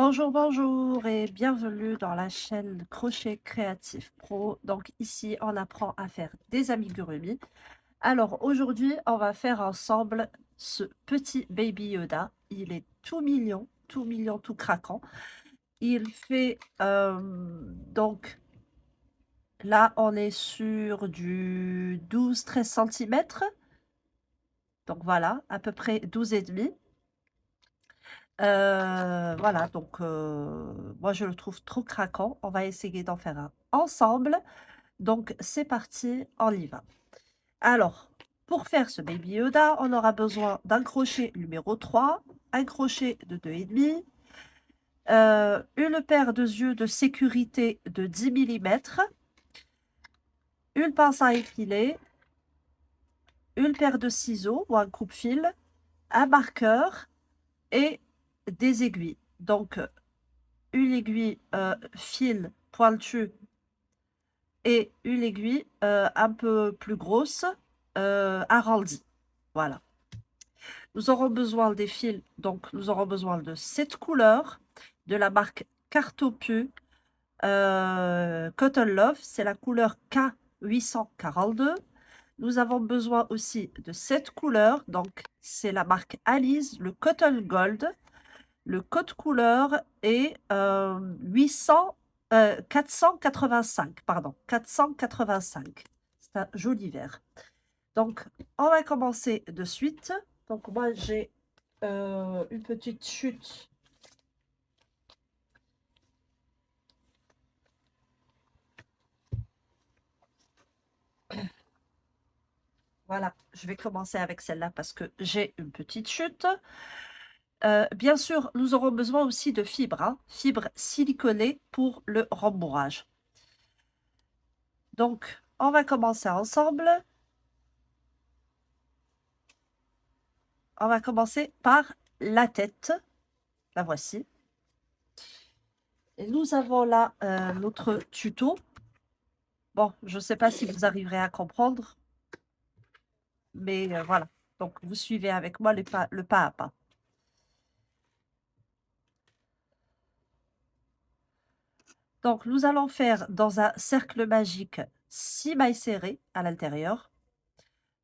Bonjour, bonjour et bienvenue dans la chaîne Crochet Créatif Pro. Donc ici, on apprend à faire des amigurumis. Alors aujourd'hui, on va faire ensemble ce petit Baby Yoda. Il est tout mignon, tout craquant. Il fait donc là, on est sur du 12-13 cm. Donc voilà, à peu près 12 et demi. Voilà, donc moi je le trouve trop craquant. On va essayer d'en faire un ensemble. Donc c'est parti, on y va. Alors, pour faire ce Baby Yoda, on aura besoin d'un crochet numéro 3, un crochet de 2,5, une paire de yeux de sécurité de 10 mm, une pince à épiler, une paire de ciseaux ou un coupe-fil, un marqueur et des aiguilles. Donc, une aiguille fil pointue et une aiguille un peu plus grosse arrondie. Voilà. Nous aurons besoin des fils, donc nous aurons besoin de cette couleur de la marque Cartopu Cotton Love, c'est la couleur K842. Nous avons besoin aussi de cette couleur, donc c'est la marque Alice, le Cotton Gold. Le code couleur est 485, pardon, 485. C'est un joli vert. Donc, on va commencer de suite. Donc, moi, j'ai une petite chute. Voilà, je vais commencer avec celle-là parce que j'ai une petite chute. Bien sûr, nous aurons besoin aussi de fibres, hein, fibres siliconées pour le rembourrage. Donc, on va commencer ensemble. On va commencer par la tête. La voici. Et nous avons là notre tuto. Bon, je ne sais pas si vous arriverez à comprendre, mais voilà. Donc, vous suivez avec moi le pas à pas. Donc, nous allons faire dans un cercle magique 6 mailles serrées à l'intérieur.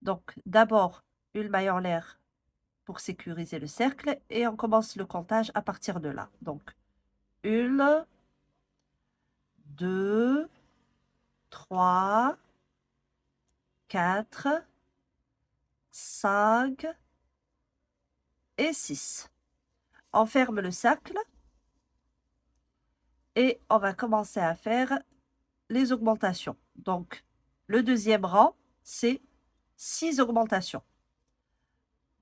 Donc, d'abord, une maille en l'air pour sécuriser le cercle et on commence le comptage à partir de là. Donc, 1, 2, 3, 4, 5 et 6. On ferme le cercle et on va commencer à faire les augmentations. Donc, le deuxième rang, c'est 6 augmentations.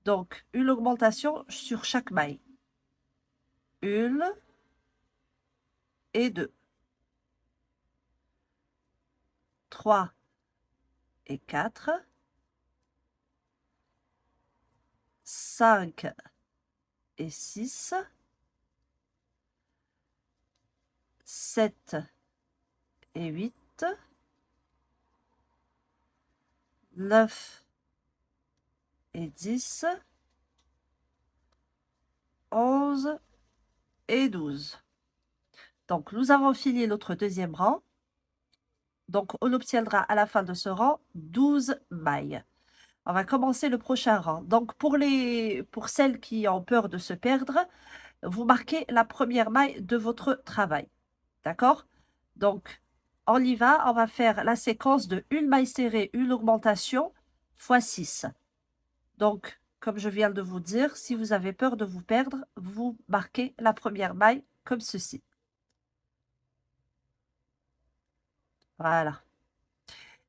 Donc, une augmentation sur chaque maille. 1 et 2. 3 et 4. 5 et 6. 7 et 8. 9 et 10. 11 et 12. Donc, nous avons fini notre deuxième rang. Donc, on obtiendra à la fin de ce rang 12 mailles. On va commencer le prochain rang. Donc, pour celles qui ont peur de se perdre, vous marquez la première maille de votre travail. D'accord? Donc, on y va. On va faire la séquence de une maille serrée, une augmentation, x 6. Donc, comme je viens de vous dire, si vous avez peur de vous perdre, vous marquez la première maille comme ceci. Voilà.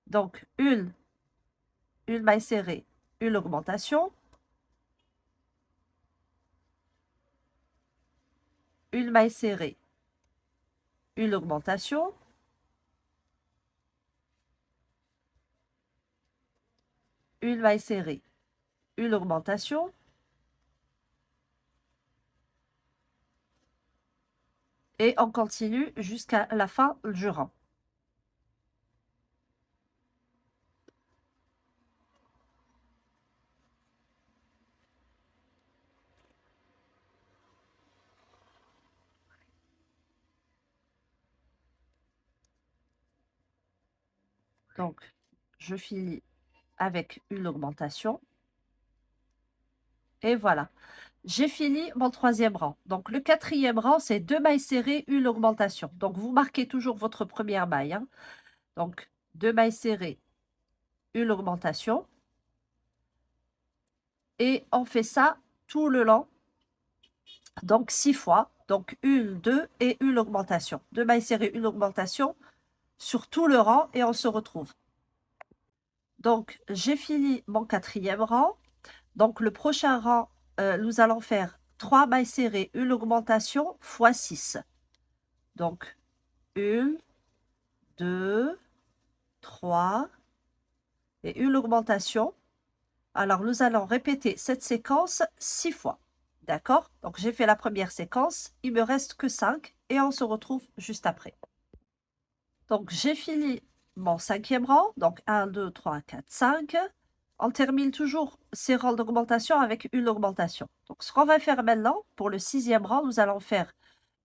Donc, une maille serrée, une augmentation, une maille serrée, une augmentation, une maille serrée, une augmentation, et on continue jusqu'à la fin du rang. Donc, je finis avec une augmentation. Et voilà. J'ai fini mon 3e rang. Donc, le 4e rang, c'est 2 mailles serrées, une augmentation. Donc, vous marquez toujours votre première maille, hein. Donc, 2 mailles serrées, une augmentation. Et on fait ça tout le long. Donc, 6 fois. Donc, 1, 2 et une augmentation. 2 mailles serrées, une augmentation sur tout le rang et on se retrouve. Donc, j'ai fini mon 4e rang. Donc, le prochain rang, nous allons faire 3 mailles serrées, une augmentation fois 6. Donc, 1, 2, 3 et une augmentation. Alors, nous allons répéter cette séquence 6 fois. D'accord? Donc, j'ai fait la première séquence. Il me reste que 5 et on se retrouve juste après. Donc, j'ai fini mon 5e rang. Donc, 1, 2, 3, 4, 5. On termine toujours ces rangs d'augmentation avec une augmentation. Donc, ce qu'on va faire maintenant, pour le 6e rang, nous allons faire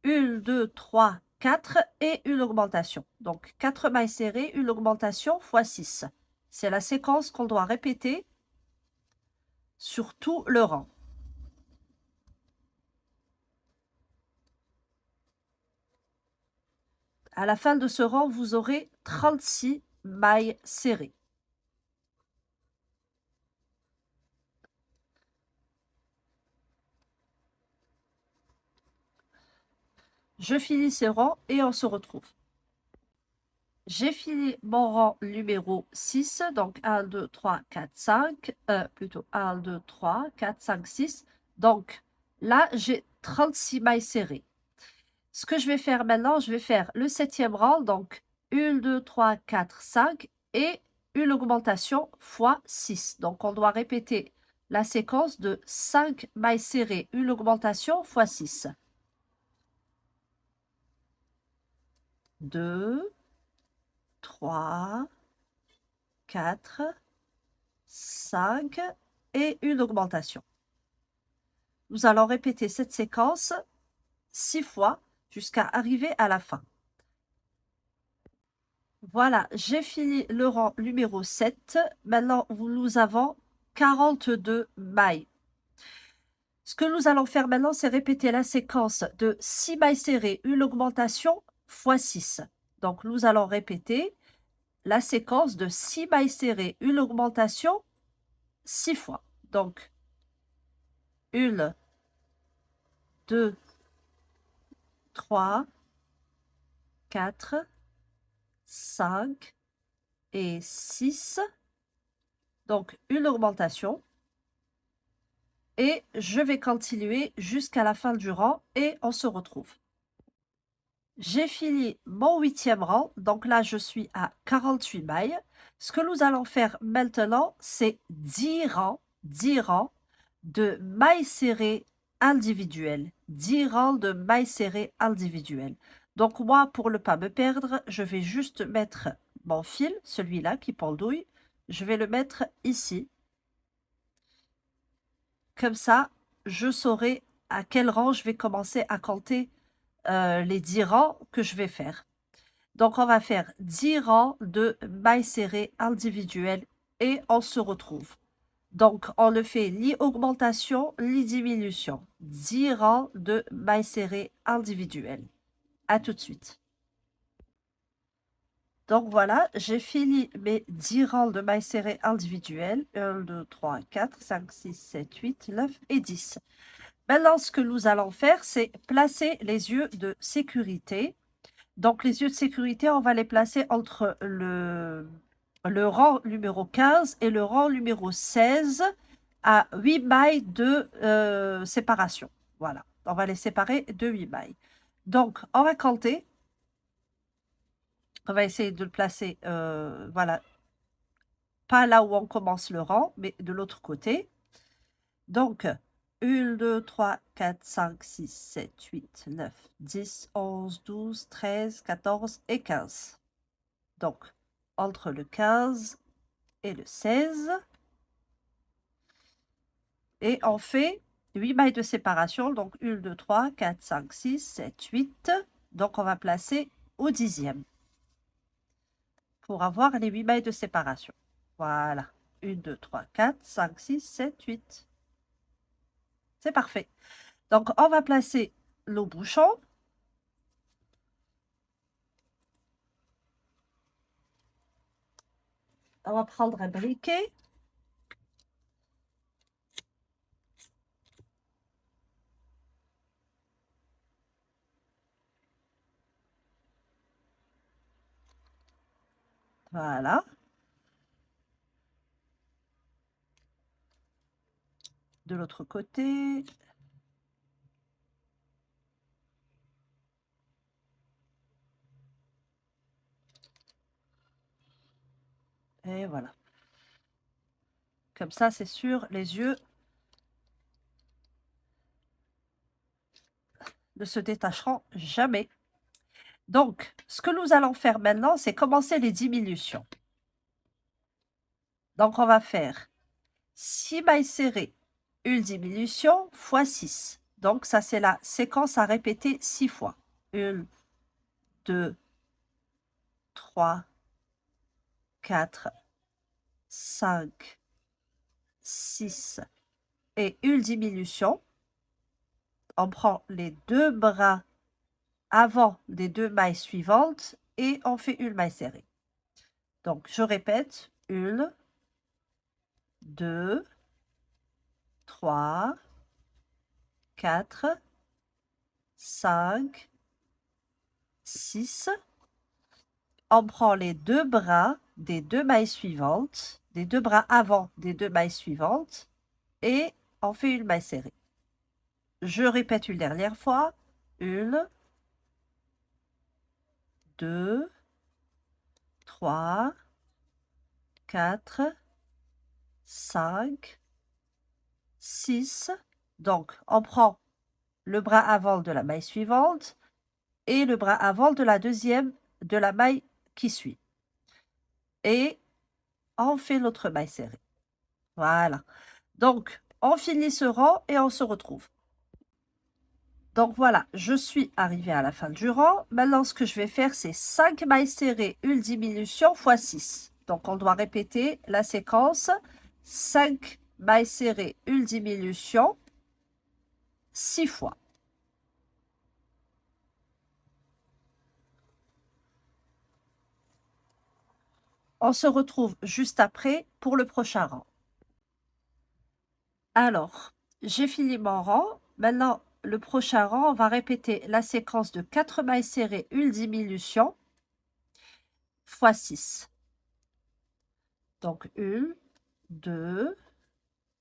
1, 2, 3, 4 et une augmentation. Donc, 4 mailles serrées, une augmentation fois 6. C'est la séquence qu'on doit répéter sur tout le rang. À la fin de ce rang, vous aurez 36 mailles serrées. Je finis ce rang et on se retrouve. J'ai fini mon rang numéro 6, donc 1, 2, 3, 4, 5, plutôt 1, 2, 3, 4, 5, 6. Donc là, j'ai 36 mailles serrées. Ce que je vais faire maintenant, je vais faire le 7e rang, donc 1, 2, 3, 4, 5 et une augmentation fois 6. Donc on doit répéter la séquence de 5 mailles serrées, une augmentation fois 6. 2, 3, 4, 5 et une augmentation. Nous allons répéter cette séquence 6 fois jusqu'à arriver à la fin. Voilà, j'ai fini le rang numéro 7. Maintenant, nous avons 42 mailles. Ce que nous allons faire maintenant, c'est répéter la séquence de 6 mailles serrées, une augmentation fois 6. Donc, nous allons répéter la séquence de 6 mailles serrées, une augmentation 6 fois. Donc, 1, 2, 3, 4, 5 et 6. Donc, une augmentation. Et je vais continuer jusqu'à la fin du rang et on se retrouve. J'ai fini mon 8e rang, donc là je suis à 48 mailles. Ce que nous allons faire maintenant, c'est 10 rangs de mailles serrées individuelles. 10 rangs de mailles serrées individuelles. Donc moi, pour ne pas me perdre, je vais juste mettre mon fil, celui-là qui pendouille, je vais le mettre ici. Comme ça, je saurai à quel rang je vais commencer à compter les 10 rangs que je vais faire. Donc, on va faire 10 rangs de mailles serrées individuelles et on se retrouve. Donc, on ne fait ni augmentation ni diminution. 10 rangs de mailles serrées individuelles. À tout de suite. Donc voilà, j'ai fini mes 10 rangs de mailles serrées individuelles. 1, 2, 3, 4, 5, 6, 7, 8, 9 et 10. Maintenant, ce que nous allons faire, c'est placer les yeux de sécurité. Donc, les yeux de sécurité, on va les placer entre le rang numéro 15 et le rang numéro 16 à 8 mailles de séparation. Voilà, on va les séparer de 8 mailles. Donc, on va compter. On va essayer de le placer, voilà, pas là où on commence le rang, mais de l'autre côté. Donc, 1, 2, 3, 4, 5, 6, 7, 8, 9, 10, 11, 12, 13, 14 et 15. Donc, entre le 15 et le 16. Et on fait 8 mailles de séparation. Donc, 1, 2, 3, 4, 5, 6, 7, 8. Donc, on va placer au 10e. pour avoir les 8 mailles de séparation. Voilà. 1, 2, 3, 4, 5, 6, 7, 8. C'est parfait. Donc, on va placer le bouchon. On va prendre un briquet. Voilà. De l'autre côté. Et voilà. Comme ça, c'est sûr, les yeux ne se détacheront jamais. Donc, ce que nous allons faire maintenant, c'est commencer les diminutions. Donc, on va faire 6 mailles serrées, une diminution fois 6. Donc, ça, c'est la séquence à répéter 6 fois. 1, 2, 3, 4, 5, 6 et une diminution. On prend les deux bras avant des deux mailles suivantes et on fait une maille serrée. Donc, je répète, 1, 2, 3, 4, 5, 6. On prend les deux bras des deux mailles suivantes, des deux bras avant des deux mailles suivantes et on fait une maille serrée. Je répète une dernière fois. 1, 2, 3, 4, 5, 6. Donc, on prend le bras avant de la maille suivante et le bras avant de la deuxième de la maille qui suit. Et on fait l'autre maille serrée. Voilà. Donc, on finit ce rang et on se retrouve. Donc voilà, je suis arrivée à la fin du rang. Maintenant, ce que je vais faire, c'est 5 mailles serrées, une diminution fois 6. Donc, on doit répéter la séquence 5 mailles serrées, une diminution 6 fois. On se retrouve juste après pour le prochain rang. Alors, j'ai fini mon rang. Maintenant, le prochain rang, on va répéter la séquence de 4 mailles serrées, une diminution fois 6. Donc, 1, 2,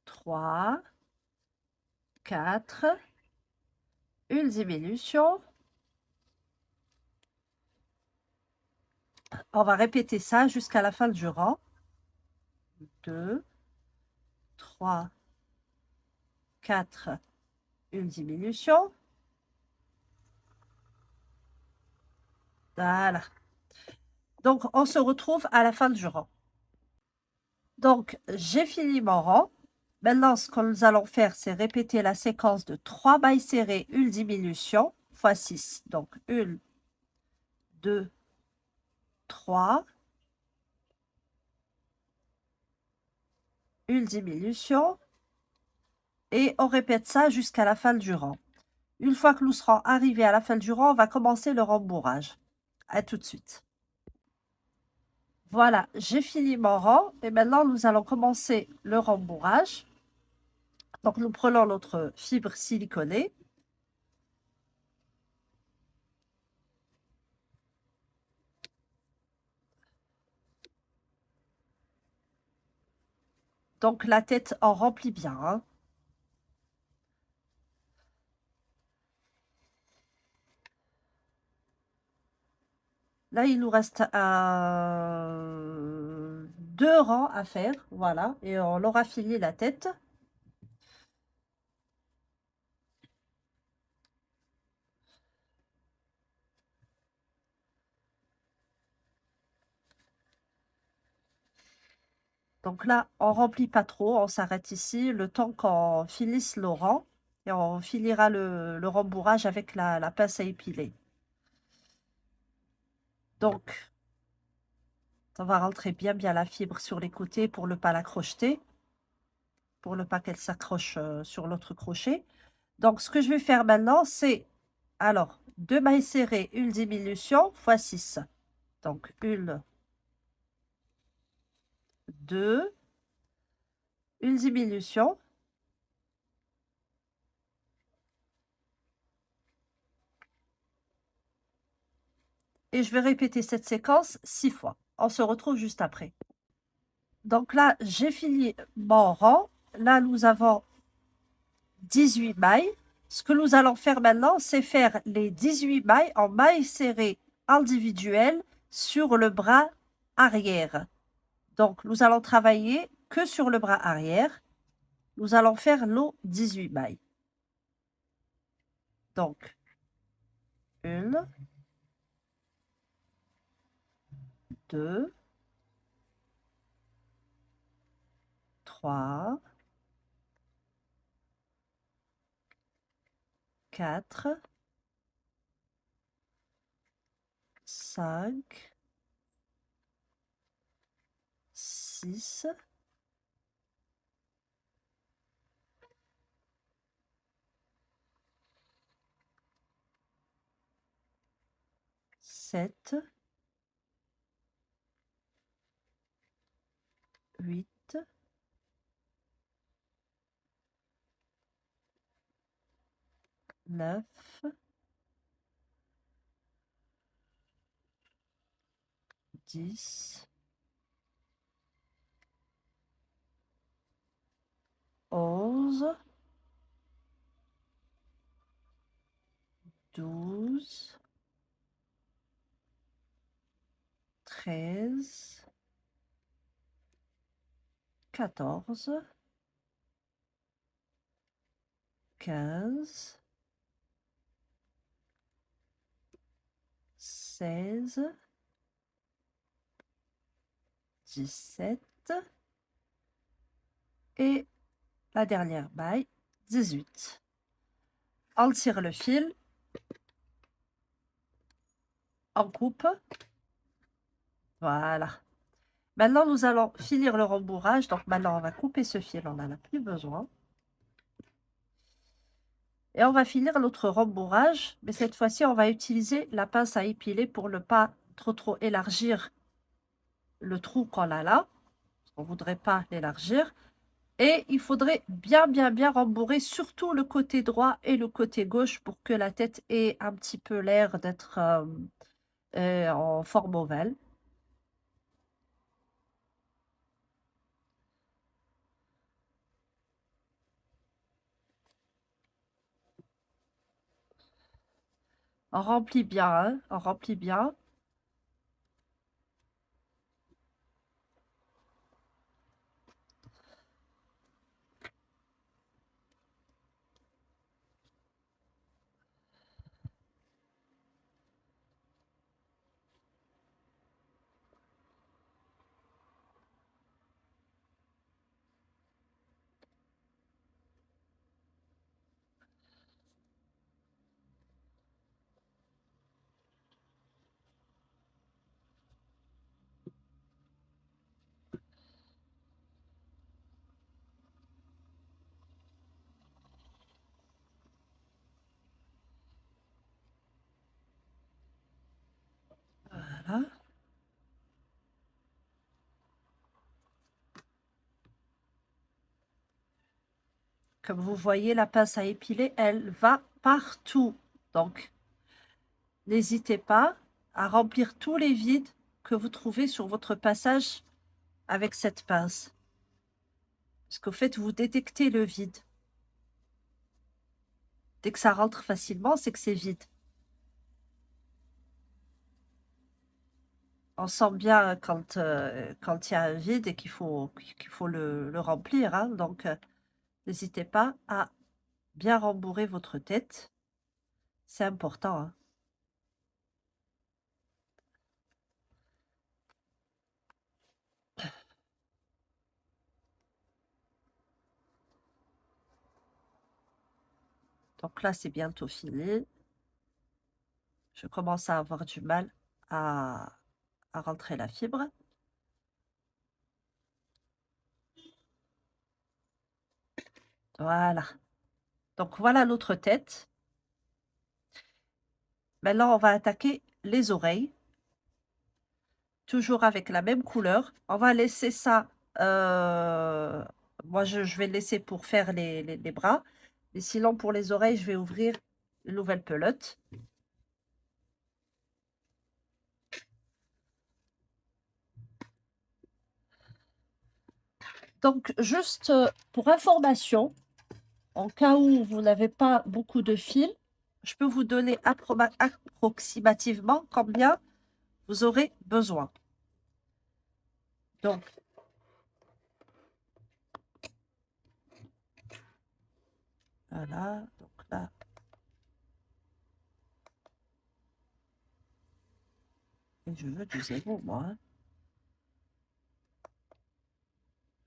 3, 4, une diminution. On va répéter ça jusqu'à la fin du rang. 2, 3, 4, une diminution. Voilà. Donc, on se retrouve à la fin du rang. Donc, j'ai fini mon rang. Maintenant, ce que nous allons faire, c'est répéter la séquence de 3 mailles serrées, une diminution, fois 6. Donc, 1, 2, 3, une diminution. Et on répète ça jusqu'à la fin du rang. Une fois que nous serons arrivés à la fin du rang, on va commencer le rembourrage. À tout de suite. Voilà, j'ai fini mon rang et maintenant nous allons commencer le rembourrage. Donc nous prenons notre fibre siliconée. Donc la tête en remplit bien, hein. Là, il nous reste 2 rangs à faire, voilà, et on aura fini la tête. Donc là, on remplit pas trop, on s'arrête ici, le temps qu'on finisse le rang, et on finira le rembourrage avec la pince à épiler. Donc, On va rentrer bien la fibre sur les côtés pour ne pas la crocheter, pour ne pas qu'elle s'accroche sur l'autre crochet. Donc, ce que je vais faire maintenant, c'est, alors, 2 mailles serrées, une diminution fois 6. Donc, 1, 2, une diminution. Et je vais répéter cette séquence 6 fois. On se retrouve juste après. Donc là, j'ai fini mon rang. Là, nous avons 18 mailles. Ce que nous allons faire maintenant, c'est faire les 18 mailles en mailles serrées individuelles sur le bras arrière. Donc, nous allons travailler que sur le bras arrière. Nous allons faire nos 18 mailles. Donc, 1, 2, 3, 4, 5, 6, 7, 8, 9, 10, 11, 12, 13, 14, 15, 16, 17 et la dernière maille, 18. On tire le fil, on coupe. Voilà. Maintenant, nous allons finir le rembourrage. Donc, maintenant, on va couper ce fil, on n'en a plus besoin. Et on va finir notre rembourrage, mais cette fois-ci, on va utiliser la pince à épiler pour ne pas trop élargir le trou qu'on a là. On ne voudrait pas l'élargir. Et il faudrait bien rembourrer, surtout le côté droit et le côté gauche pour que la tête ait un petit peu l'air d'être en forme ovale. On remplit bien, hein, on remplit bien. Voilà. Comme vous voyez, la pince à épiler, elle va partout. Donc, n'hésitez pas à remplir tous les vides que vous trouvez sur votre passage avec cette pince. Parce qu'au fait, vous détectez le vide. Dès que ça rentre facilement, c'est que c'est vide. On sent bien quand il y a un vide et qu'il faut le remplir, hein. Donc, n'hésitez pas à bien rembourrer votre tête. C'est important, hein. Donc là, c'est bientôt fini. Je commence à avoir du mal à rentrer la fibre. Voilà. Donc voilà l'autre tête. Maintenant, on va attaquer les oreilles. Toujours avec la même couleur. On va laisser ça, moi je vais le laisser pour faire les bras. Et sinon pour les oreilles, je vais ouvrir une nouvelle pelote. Donc juste, pour information, en cas où vous n'avez pas beaucoup de fils, je peux vous donner approximativement combien vous aurez besoin. Donc voilà, donc là et je veux du 0 moi, hein.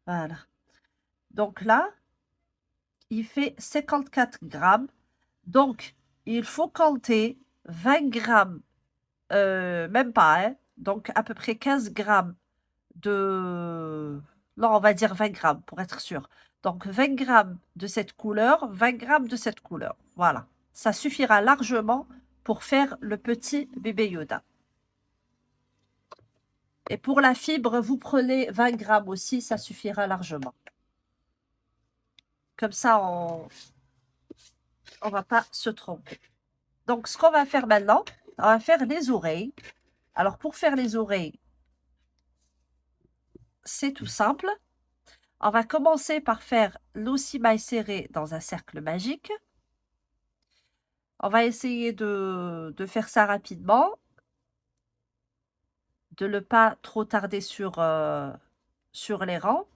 Voilà. Donc là, il fait 54 grammes. Donc, il faut compter 20 grammes, même pas, hein, donc à peu près 15 grammes de... Non, on va dire 20 grammes pour être sûr. Donc, 20 grammes de cette couleur, 20 grammes de cette couleur. Voilà. Ça suffira largement pour faire le petit bébé Yoda. Et pour la fibre, vous prenez 20 grammes aussi, ça suffira largement. Comme ça, on va pas se tromper. Donc, ce qu'on va faire maintenant, on va faire les oreilles. Alors, pour faire les oreilles, c'est tout simple. On va commencer par faire l'ossimaille serré dans un cercle magique. On va essayer de faire ça rapidement, de ne pas trop tarder sur les rangs.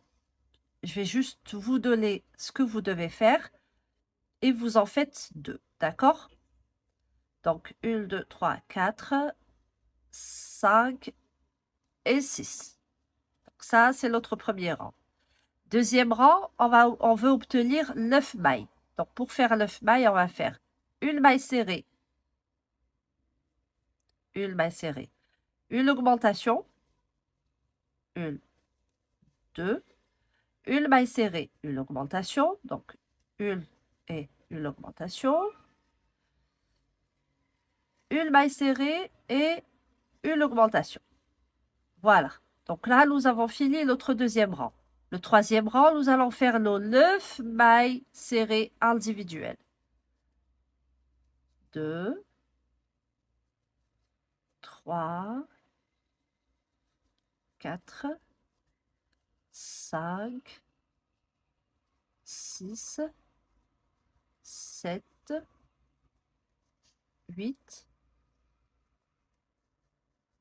Je vais juste vous donner ce que vous devez faire et vous en faites 2, d'accord? Donc, 1, 2, 3, 4, 5 et 6. Donc, ça, c'est notre premier rang. Deuxième rang, on veut obtenir 9 mailles. Donc, pour faire 9 mailles, on va faire une maille serrée, une maille serrée, une augmentation, une, deux, une maille serrée, une augmentation, donc une et une augmentation, une maille serrée et une augmentation. Voilà. Donc là, nous avons fini notre deuxième rang. Le troisième rang, nous allons faire nos 9 mailles serrées individuelles. 2, 3, 4, 5, 6, 7, 8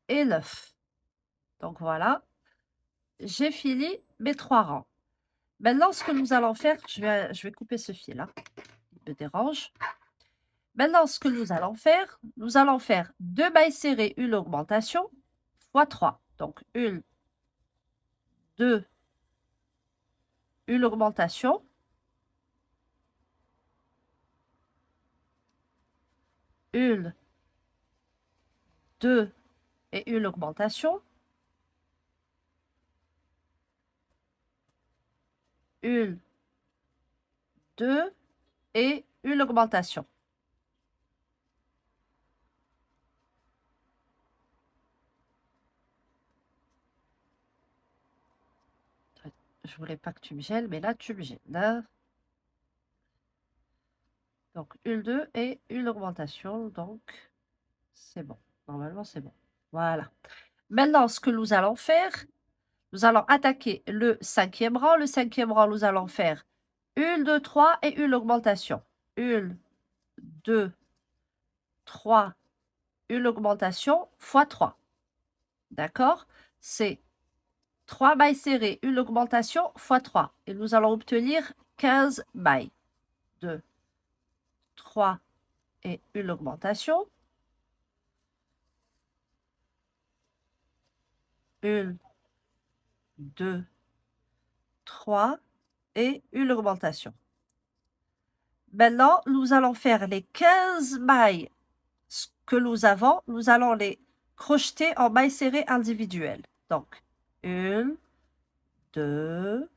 et 9. Donc voilà, j'ai fini mes 3 rangs. Maintenant, ce que nous allons faire, je vais couper ce fil-là, il me dérange. Maintenant, ce que nous allons faire 2 mailles serrées, une augmentation, fois 3. Donc, 1, 2, une augmentation, 1, 2 et une augmentation, 1, 2 et une augmentation. Je voulais pas que tu me gèles, mais là, tu me gèles. Là. Donc, 1, 2 et une augmentation. Donc, c'est bon. Normalement, c'est bon. Voilà. Maintenant, ce que nous allons faire, nous allons attaquer le 5e rang. Le 5e rang, nous allons faire 1, 2, 3 et une augmentation. 1, 2, 3, une augmentation fois 3. D'accord? C'est 3 mailles serrées, une augmentation fois 3. Et nous allons obtenir 15 mailles. 2, 3 et une augmentation. 1, 2, 3 et une augmentation. Maintenant, nous allons faire les 15 mailles que nous avons. Nous allons les crocheter en mailles serrées individuelles. Donc, 1, 2,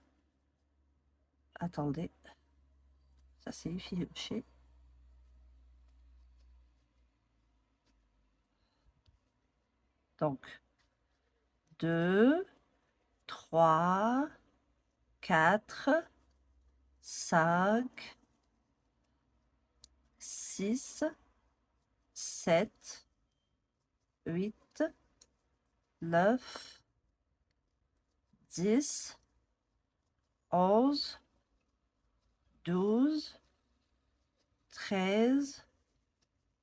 attendez, Ça, c'est effiloché. Donc, 2, 3, 4, 5, 6, 7, 8, 9, 10, 11, 12, 13,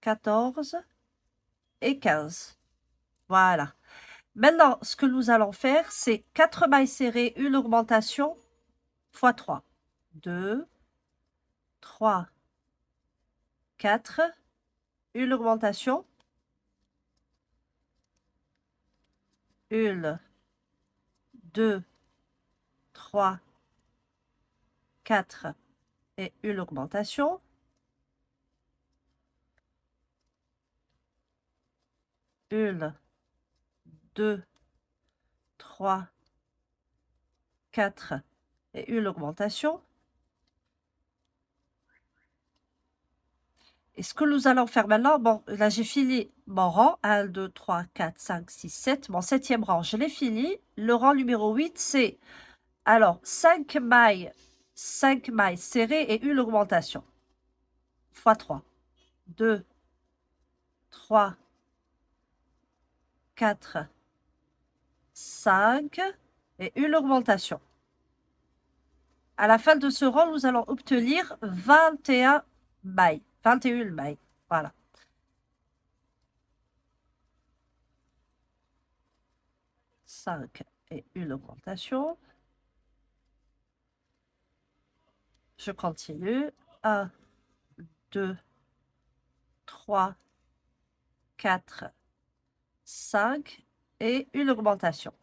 14 et 15. Voilà. Maintenant, ce que nous allons faire, c'est 4 mailles serrées, une augmentation fois 3. 2, 3, 4, une augmentation, 1, 2, 3, 4 et une augmentation. Une, 2, 3, 4 et une augmentation. Et ce que nous allons faire maintenant, bon, là j'ai fini mon rang, 1, 2, 3, 4, 5, 6, 7, mon 7e rang, je l'ai fini. Le rang numéro 8, c'est alors 5 mailles serrées et une augmentation, fois 3. 2, 3, 4, 5 et une augmentation. À la fin de ce rang, nous allons obtenir 21 mailles. 21 mailles. Voilà. Cinq et une augmentation. Je continue. 1, 2, 3, 4, 5 et une augmentation.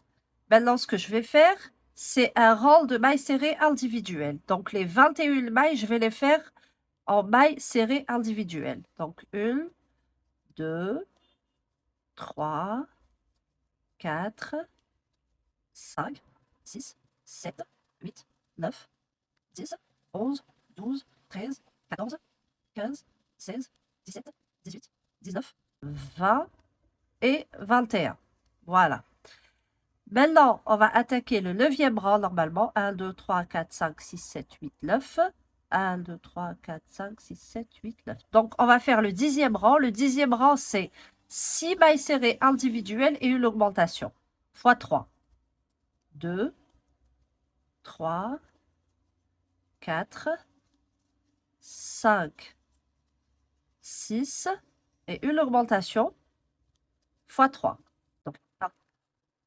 Maintenant, ce que je vais faire, c'est un rang de mailles serrées individuelles. Donc, les 21 mailles, je vais les faire en mailles serrées individuelles. Donc, 1, 2, 3, 4, 5, 6, 7, 8, 9, 10, 11, 12, 13, 14, 15, 16, 17, 18, 19, 20 et 21. Voilà. Maintenant, on va attaquer le 9e rang normalement. 1, 2, 3, 4, 5, 6, 7, 8, 9. 1, 2, 3, 4, 5, 6, 7, 8, 9. Donc, on va faire le 10e rang. Le 10e rang, c'est 6 mailles serrées individuelles et une augmentation. Fois 3. 2, 3, 4, 5, 6 et une augmentation fois 3. Donc 1,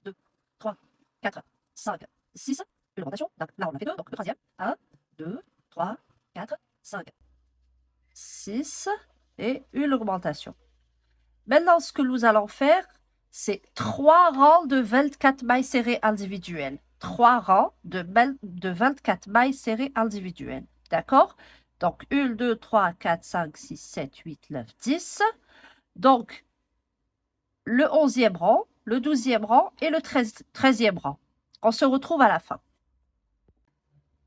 2, 3, 4, 5, 6, une augmentation. Donc là, on a fait 2, donc le troisième. 1, 2, 3, 4, 5, 6 et une augmentation. Maintenant, ce que nous allons faire, c'est 3 rangs de 24 mailles serrées individuelles. 3 rangs de 24 mailles serrées individuelles. D'accord? Donc, 1, 2, 3, 4, 5, 6, 7, 8, 9, 10. Donc, le 11e rang, le 12e rang et le 13e rang. On se retrouve à la fin.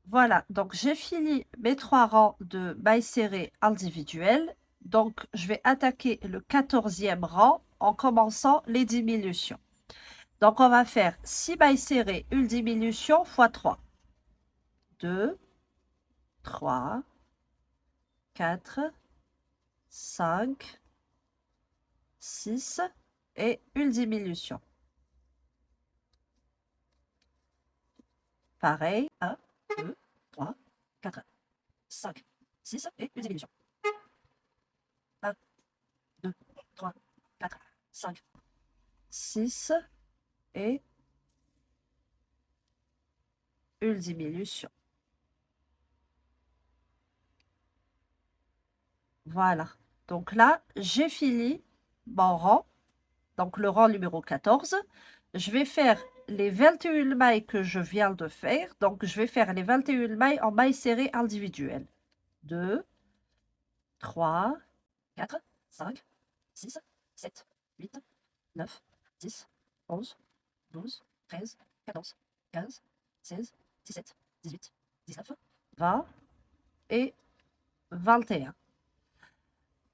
Voilà, donc j'ai fini mes 3 rangs de mailles serrées individuelles. Donc, je vais attaquer le 14e rang en commençant les diminutions. Donc, on va faire 6 mailles serrées, une diminution fois 3. 2, 3, 4, 5, 6 et une diminution. Pareil, 1, 2, 3, 4, 5, 6 et une diminution. 1, 2, 3, 4, 5, 6 et une diminution. Voilà. Donc là, j'ai fini mon rang. Donc le rang numéro 14. Je vais faire les 21 mailles que je viens de faire. Donc je vais faire les 21 mailles en mailles serrées individuelles. 2, 3, 4, 5, 6, 7, 8, 9, 10, 11, 12, 13, 14, 15, 16, 17, 18, 19, 20 et 21.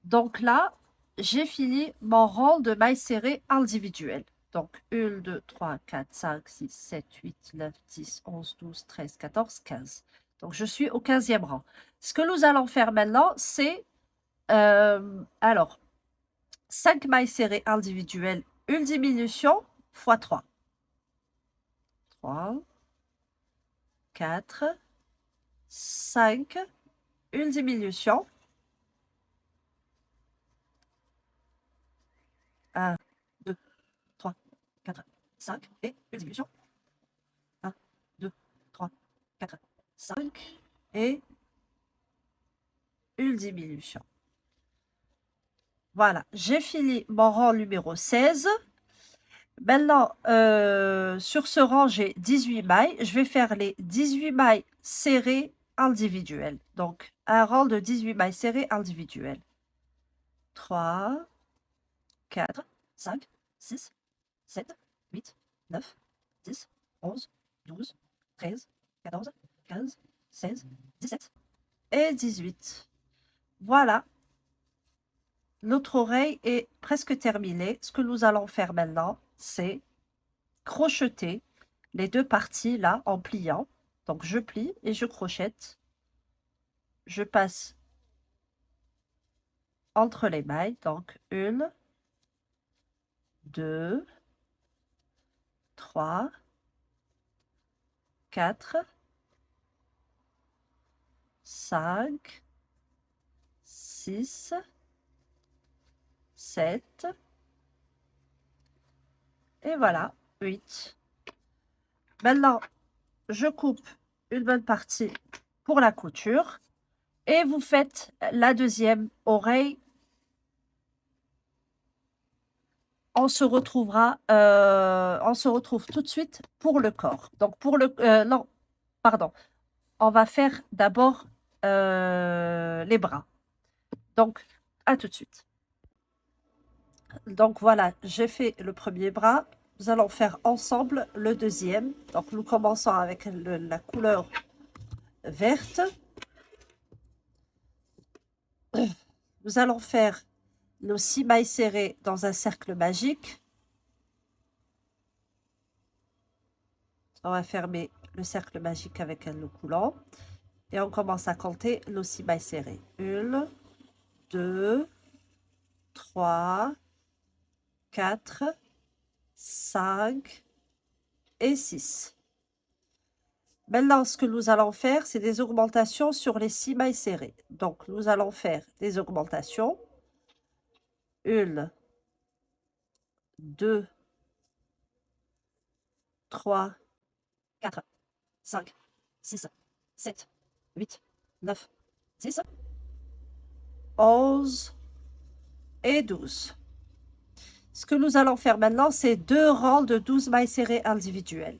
Donc là, j'ai fini mon rang de mailles serrées individuelles. Donc 1, 2, 3, 4, 5, 6, 7, 8, 9, 10, 11, 12, 13, 14, 15. Donc je suis au 15e rang. Ce que nous allons faire maintenant, c'est alors 5 mailles serrées individuelles, une diminution fois 3. 3, 4, 5, une diminution. 1, 2, 3, 4, 5 et une diminution. 1, 2, 3, 4, 5 et une diminution. Voilà, j'ai fini mon rang numéro 16. Maintenant, sur ce rang, j'ai 18 mailles. Je vais faire les 18 mailles serrées individuelles. Donc, un rang de 18 mailles serrées individuelles. 3, 4, 5, 6, 7, 8, 9, 10, 11, 12, 13, 14, 15, 16, 17 et 18. Voilà, notre oreille est presque terminée. Ce que nous allons faire maintenant, c'est crocheter les deux parties là en pliant. Donc je plie et je crochette. Je passe entre les mailles. Donc 1, 2, 3, 4, 5, 6, 7 et voilà, 8. Maintenant, je coupe une bonne partie pour la couture et vous faites la deuxième oreille. On se retrouve tout de suite pour le corps. Donc pour le, non, pardon, on va faire d'abord les bras. Donc à tout de suite. Donc voilà, j'ai fait le premier bras. Nous allons faire ensemble le deuxième. Donc nous commençons avec la couleur verte. Nous allons faire nos 6 mailles serrées dans un cercle magique. On va fermer le cercle magique avec un nœud coulant. Et on commence à compter nos 6 mailles serrées. 1, 2, 3, 4, 5 et 6. Maintenant, ce que nous allons faire, c'est des augmentations sur les 6 mailles serrées. Donc, nous allons faire des augmentations. 1, 2, 3, 4, 5, 6, 7, 8, 9, 10, 11 et 12. Ce que nous allons faire maintenant, c'est 2 rangs de 12 mailles serrées individuelles.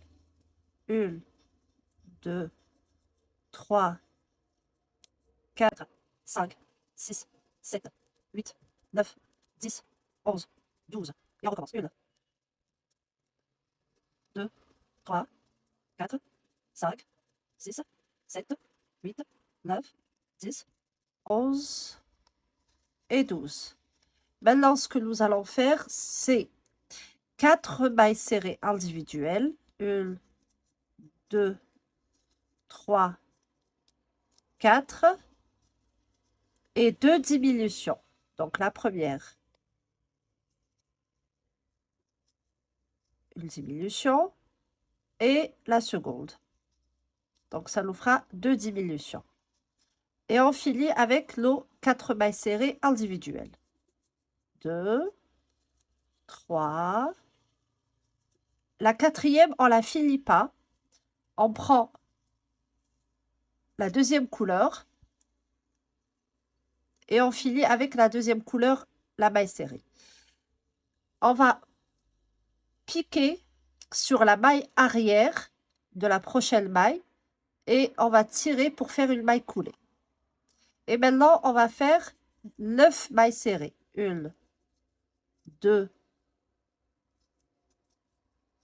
1, 2, 3, 4, 5, 6, 7, 8, 9, 10, 11, 12. Et on recommence. 1, 2, 3, 4, 5, 6, 7, 8, 9, 10, 11 et 12. Maintenant, ce que nous allons faire, c'est 4 mailles serrées individuelles. 1, 2, 3, 4 et 2 diminutions. Donc la première, une diminution et la seconde. Donc ça nous fera 2 diminutions. Et on finit avec nos 4 mailles serrées individuelles. 2, 3. La quatrième, on la finit pas. On prend la deuxième couleur et on finit avec la deuxième couleur, la maille serrée. On va piquer sur la maille arrière de la prochaine maille et on va tirer pour faire une maille coulée. Et maintenant, on va faire 9 mailles serrées. 1, 2,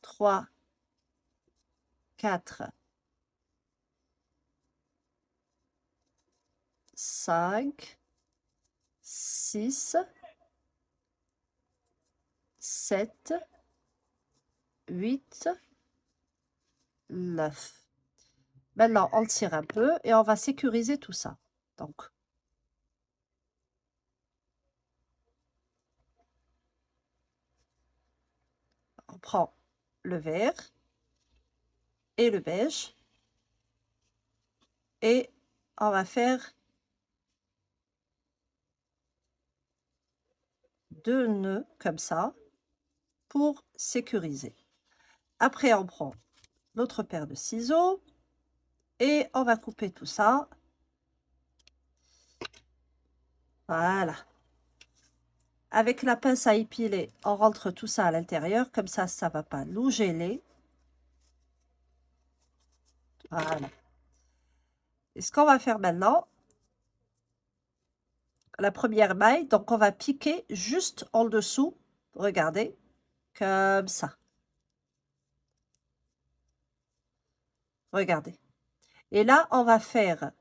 3, 4, 5, 6, 7, 8, 9. Maintenant, on tire un peu et on va sécuriser tout ça. Donc, on prend le vert et le beige et on va faire 2 nœuds comme ça pour sécuriser. Après, on prend notre paire de ciseaux et on va couper tout ça. Voilà. Avec la pince à épiler, on rentre tout ça à l'intérieur, comme ça ne va pas nous gêner. Voilà. Et ce qu'on va faire maintenant, la première maille, donc on va piquer juste en dessous, regardez, comme ça. Regardez. Et là, on va faire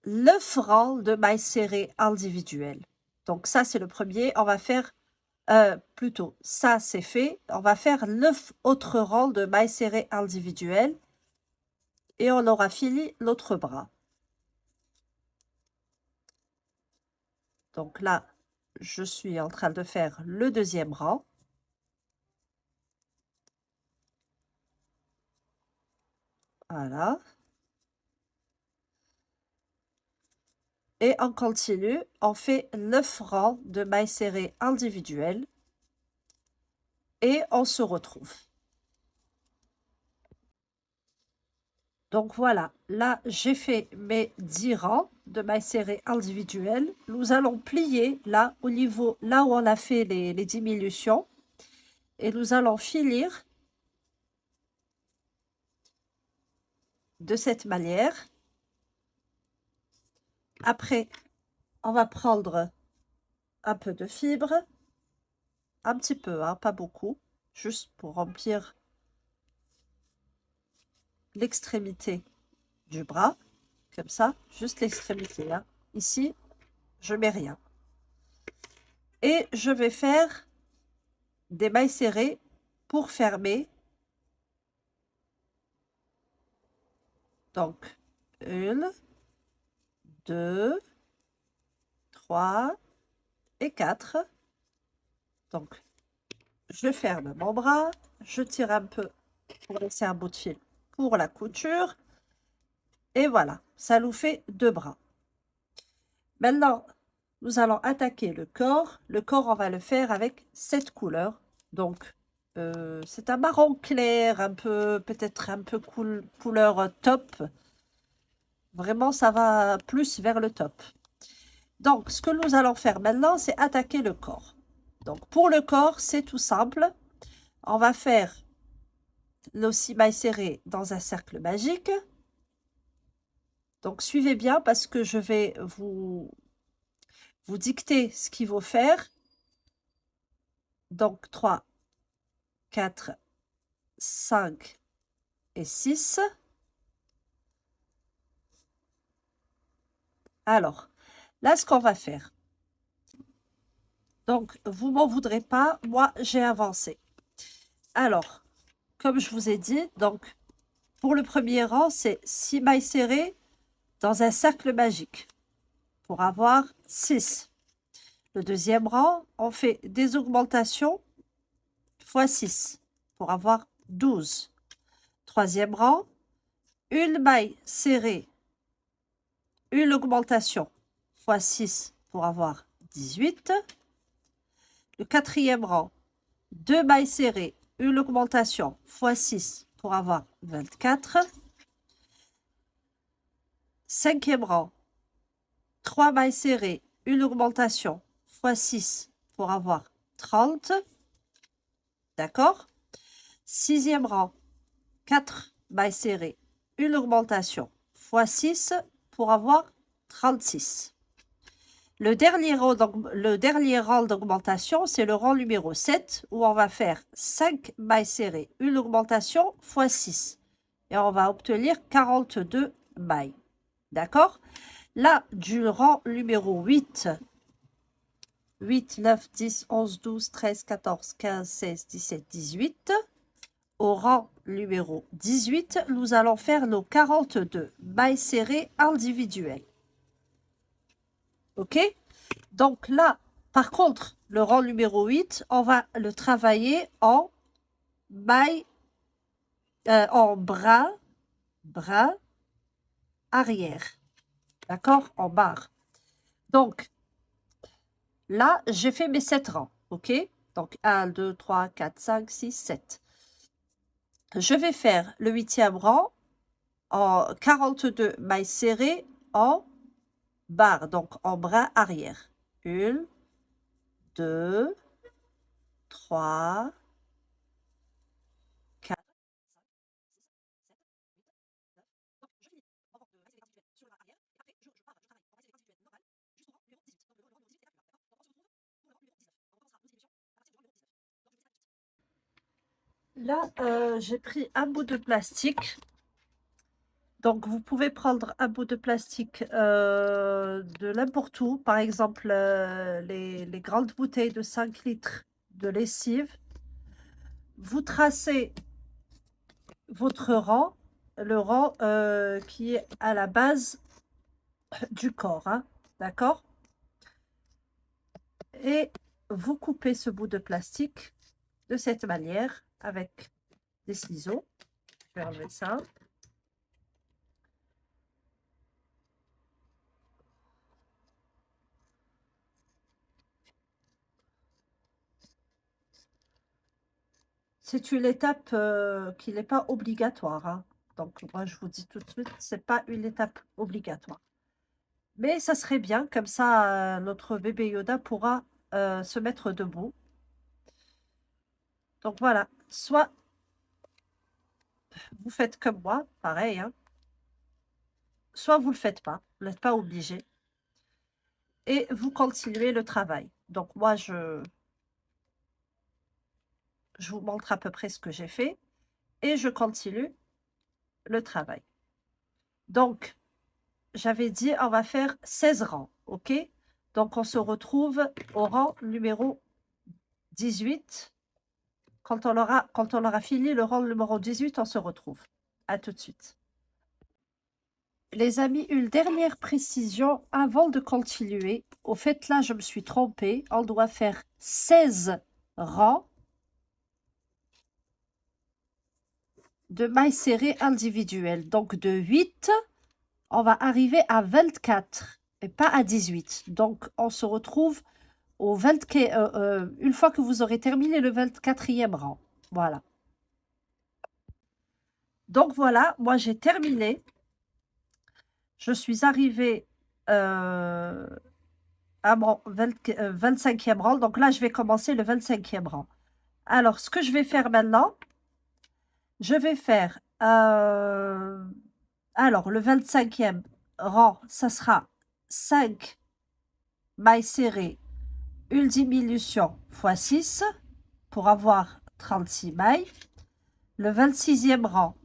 9 rangs de mailles serrées individuelles. Donc ça, c'est le premier. On va faire, plutôt, ça c'est fait. On va faire 9 autres rangs de mailles serrées individuelles. Et on aura fini l'autre bras. Donc là, je suis en train de faire le deuxième rang. Voilà. Et on continue, on fait 9 rangs de mailles serrées individuelles. Et on se retrouve. Donc voilà, là j'ai fait mes 10 rangs de mailles serrées individuelles. Nous allons plier là au niveau, là où on a fait les diminutions. Et nous allons finir de cette manière. Après, on va prendre un peu de fibre, un petit peu, hein, pas beaucoup, juste pour remplir l'extrémité du bras, comme ça, juste l'extrémité. Hein. Ici, je mets rien. Et je vais faire des mailles serrées pour fermer. Donc, 1, 2, 3 et 4. Donc, je ferme mon bras, je tire un peu pour laisser un bout de fil pour la couture. Et voilà, ça nous fait 2 bras. Maintenant, nous allons attaquer le corps. Le corps, on va le faire avec cette couleur. Donc, c'est un marron clair, un peu, peut-être un peu couleur taupe. Vraiment, ça va plus vers le top. Donc, ce que nous allons faire maintenant, c'est attaquer le corps. Donc, pour le corps, c'est tout simple. On va faire le 6 mailles serrées dans un cercle magique. Donc, suivez bien parce que je vais vous dicter ce qu'il faut faire. Donc, 3, 4, 5 et 6. Alors, là, ce qu'on va faire. Donc, vous m'en voudrez pas, moi, j'ai avancé. Alors, comme je vous ai dit, donc, pour le premier rang, c'est 6 mailles serrées dans un cercle magique pour avoir 6. Le deuxième rang, on fait des augmentations fois 6 pour avoir 12. Troisième rang, une maille serrée, une augmentation fois 6 pour avoir 18. Le quatrième rang, 2 mailles serrées, une augmentation fois 6 pour avoir 24. Cinquième rang, 3 mailles serrées, une augmentation fois 6 pour avoir 30. D'accord? Sixième rang, 4 mailles serrées, une augmentation fois 6 pour avoir 36. Le dernier rang d'augmentation, c'est le rang numéro 7 où on va faire 5 mailles serrées, une augmentation fois 6. Et on va obtenir 42 mailles. D'accord? Là, du rang numéro 8, 8, 9, 10, 11, 12, 13, 14, 15, 16, 17, 18. Au rang numéro 18, nous allons faire nos 42 mailles serrées individuelles. OK? Donc là, par contre, le rang numéro 8, on va le travailler en maille, en bras arrière. D'accord? En barre. Donc, là, j'ai fait mes 7 rangs. OK? Donc, 1, 2, 3, 4, 5, 6, 7. Je vais faire le 8e rang en 42 mailles serrées en barre, donc en bras arrière. 1, 2, 3, 4. Là, j'ai pris un bout de plastique. Donc, vous pouvez prendre un bout de plastique de n'importe où. Par exemple, les grandes bouteilles de 5 litres de lessive. Vous tracez votre rang, le rang qui est à la base du corps. Hein, d'accord? Et vous coupez ce bout de plastique de cette manière avec des ciseaux. Je vais enlever ça. C'est une étape qui n'est pas obligatoire. Hein. Donc, moi, je vous dis tout de suite, ce n'est pas une étape obligatoire. Mais ça serait bien, comme ça, notre bébé Yoda pourra se mettre debout. Donc, voilà. Soit vous faites comme moi, pareil, hein. Soit vous ne le faites pas, vous n'êtes pas obligé. Et vous continuez le travail. Donc, moi, je vous montre à peu près ce que j'ai fait. Et je continue le travail. Donc, j'avais dit, on va faire 16 rangs, OK? Donc, on se retrouve au rang numéro 18. Quand on aura fini le rang numéro 18, on se retrouve. À tout de suite. Les amis, une dernière précision avant de continuer. Au fait, là, je me suis trompée. On doit faire 16 rangs de mailles serrées individuelles. Donc, de 8, on va arriver à 24 et pas à 18. Donc, on se retrouve au une fois que vous aurez terminé le 24e rang. Voilà. Donc, voilà, moi, j'ai terminé. Je suis arrivée à mon 25e rang. Donc là, je vais commencer le 25e rang. Alors, ce que je vais faire maintenant, je vais faire... alors, le 25e rang, ça sera 5 mailles serrées, une diminution x 6 pour avoir 36 mailles. Le 26e rang,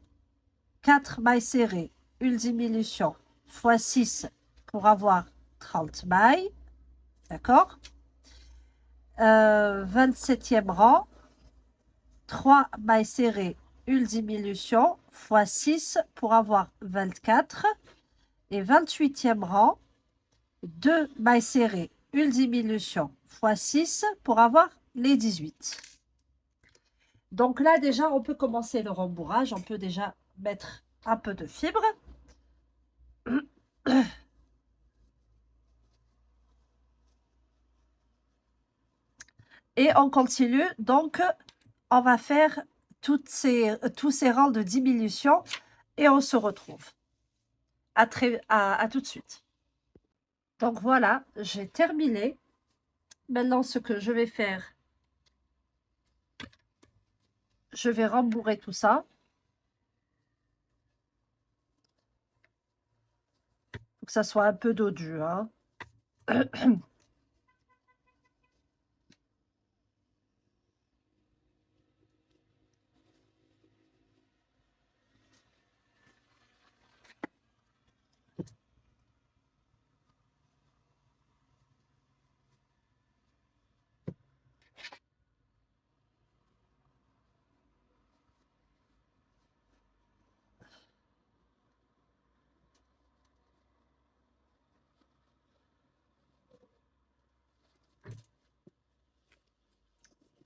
4 mailles serrées, une diminution x 6 pour avoir 30 mailles. D'accord? 27e rang, 3 mailles serrées, une diminution x 6 pour avoir 24. Et 28e rang, 2 mailles serrées, une diminution x 6 pour avoir les 18. Donc là, déjà, on peut commencer le rembourrage. On peut déjà mettre un peu de fibre. Et on continue. Donc, on va faire tous ces rangs de diminution et on se retrouve. À tout de suite. Donc voilà, j'ai terminé. Maintenant, ce que je vais faire, je vais rembourrer tout ça. Il faut que ça soit un peu dodu. Hein.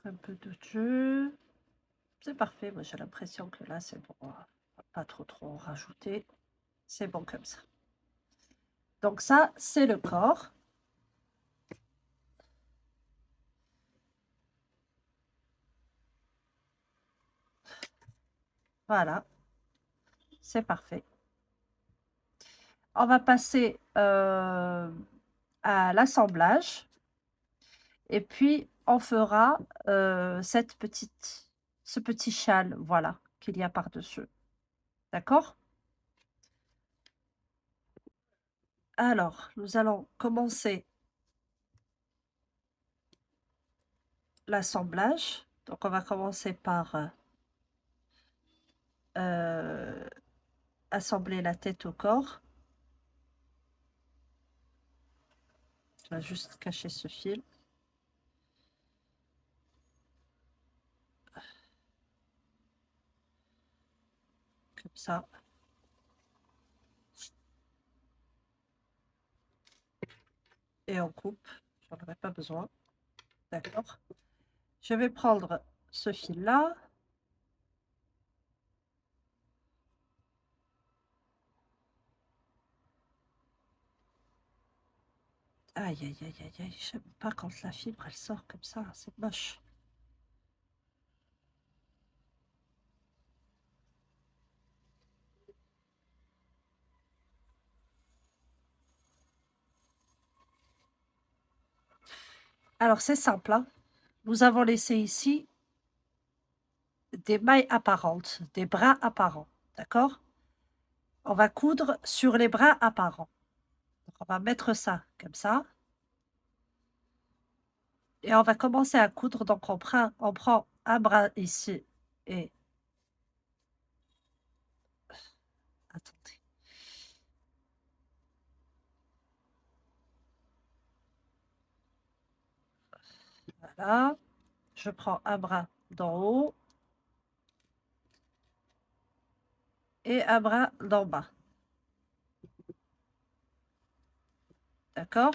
Un peu de jus. C'est parfait. Moi, j'ai l'impression que là, c'est bon. On va pas trop rajouter. C'est bon comme ça. Donc ça, c'est le corps. Voilà. C'est parfait. On va passer à l'assemblage. Et puis, on fera ce petit châle, voilà, qu'il y a par-dessus. D'accord? Alors, nous allons commencer l'assemblage. Donc, on va commencer par assembler la tête au corps. Je vais juste cacher ce fil. Comme ça. Et on coupe. J'en aurai pas besoin. D'accord. Je vais prendre ce fil-là. Aïe, aïe, aïe, aïe, aïe. J'aime pas quand la fibre, elle sort comme ça. C'est moche. Alors, c'est simple, hein. Nous avons laissé ici des mailles apparentes, des bras apparents, d'accord? On va coudre sur les bras apparents. Donc, on va mettre ça comme ça. Et on va commencer à coudre. Donc, on prend un bras ici et... Attendez. Voilà. Je prends un bras d'en haut et un bras d'en bas. D'accord?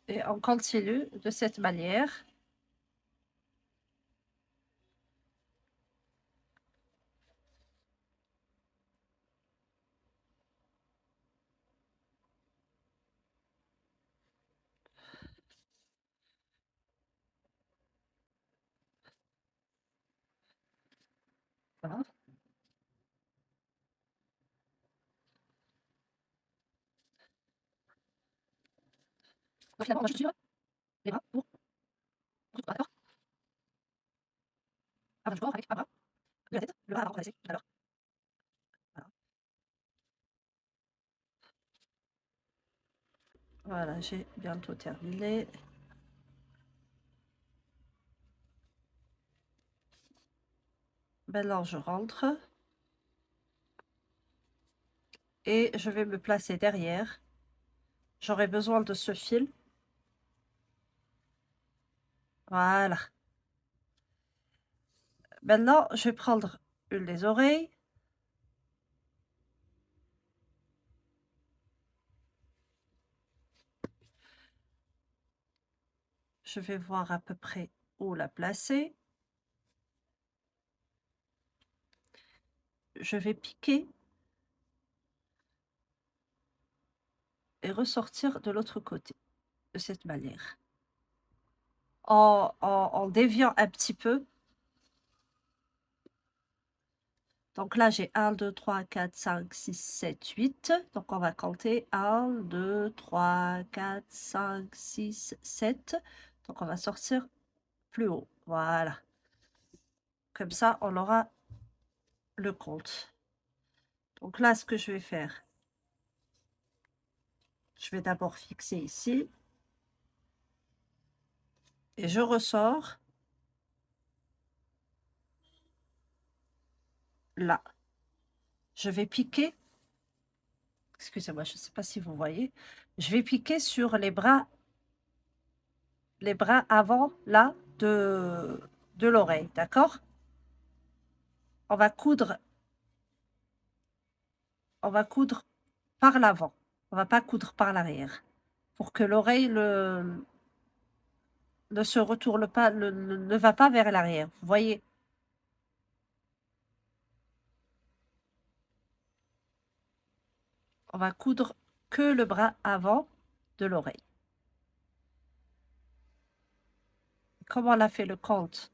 Et on continue de cette manière. Voilà. Donc finalement, on va juste suivre les bras pour tout d'accord? Avant du corps avec un bras de la tête, le bras avant qu'on a laissé tout à l'heure. Voilà, voilà, j'ai bientôt terminé. Maintenant, je rentre et je vais me placer derrière. J'aurai besoin de ce fil. Voilà. Maintenant, je vais prendre une des oreilles. Je vais voir à peu près où la placer. Je vais piquer et ressortir de l'autre côté, de cette manière. En déviant un petit peu. Donc là, j'ai 1, 2, 3, 4, 5, 6, 7, 8. Donc on va compter 1, 2, 3, 4, 5, 6, 7. Donc on va sortir plus haut. Voilà. Comme ça, on aura le compte. Donc là, ce que je vais faire, je vais d'abord fixer ici. Et je ressors là. Je vais piquer, excusez-moi, je ne sais pas si vous voyez, je vais piquer sur les bras avant là de l'oreille, d'accord? On va coudre par l'avant. On va pas coudre par l'arrière pour que l'oreille ne se retourne pas, ne va pas vers l'arrière. Vous voyez? On va coudre que le bras avant de l'oreille. Comme on a fait le compte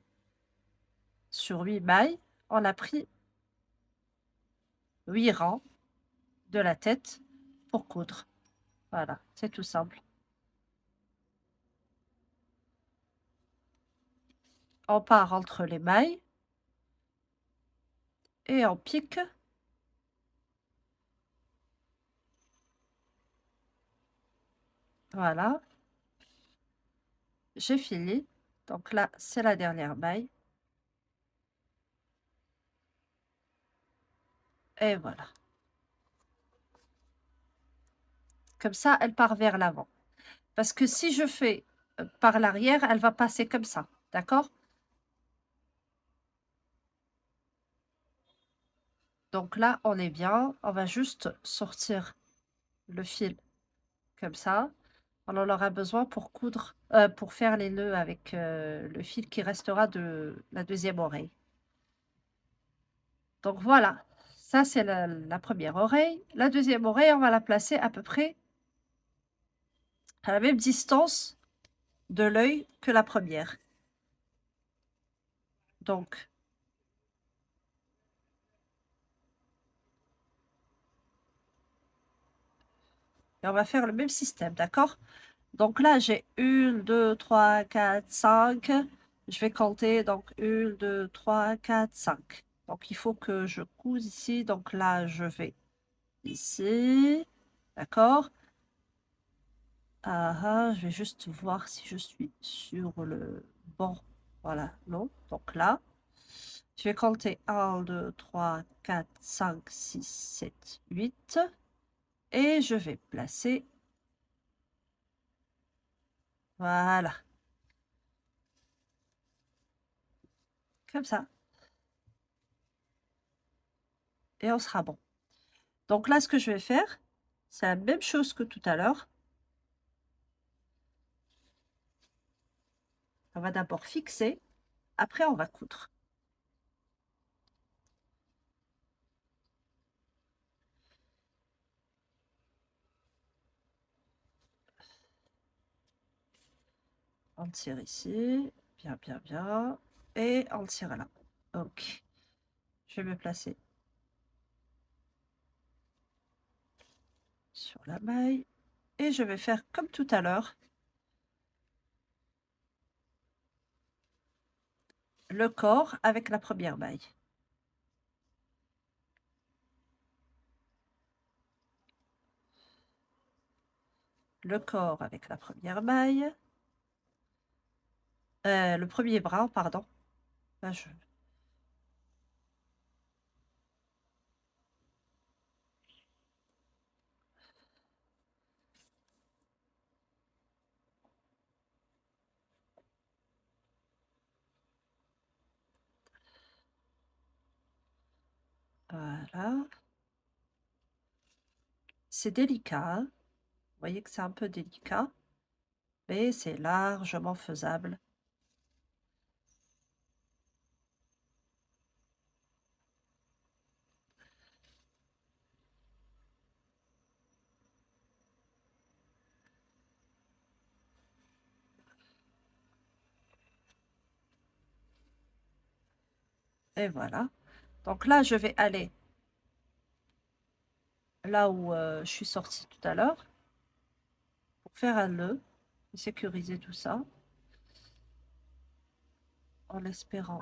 sur 8 mailles, on a pris 8 rangs de la tête pour coudre. Voilà, c'est tout simple. On part entre les mailles et on pique. Voilà, j'ai fini. Donc là, c'est la dernière maille. Et voilà. Comme ça, elle part vers l'avant. Parce que si je fais par l'arrière, elle va passer comme ça. D'accord? Donc là, on est bien. On va juste sortir le fil comme ça. On en aura besoin pour coudre, pour faire les nœuds avec le fil qui restera de la deuxième oreille. Donc voilà, ça c'est la première oreille. La deuxième oreille, on va la placer à peu près à la même distance de l'œil que la première. Donc, et on va faire le même système, d'accord? Donc là, j'ai 1, 2, 3, 4, 5. Je vais compter, donc 1, 2, 3, 4, 5. Donc il faut que je couse ici. Donc là, je vais ici, d'accord? Ah, ah, je vais juste voir si je suis sur le bon. Voilà, non. Donc là, je vais compter 1, 2, 3, 4, 5, 6, 7, 8. Et je vais placer. Voilà. Comme ça. Et on sera bon. Donc là, ce que je vais faire, c'est la même chose que tout à l'heure. On va d'abord fixer. Après, on va coudre. On tire ici. Bien, bien, bien. Et on tire là. Ok. Je vais me placer sur la maille. Et je vais faire comme tout à l'heure. Le corps avec la première maille. Le corps avec la première maille. Le premier bras, pardon. Là, Voilà. C'est délicat, hein. Vous voyez que c'est un peu délicat, mais c'est largement faisable. Et voilà. Donc là, je vais aller là où je suis sortie tout à l'heure pour faire un nœud, sécuriser tout ça. en espérant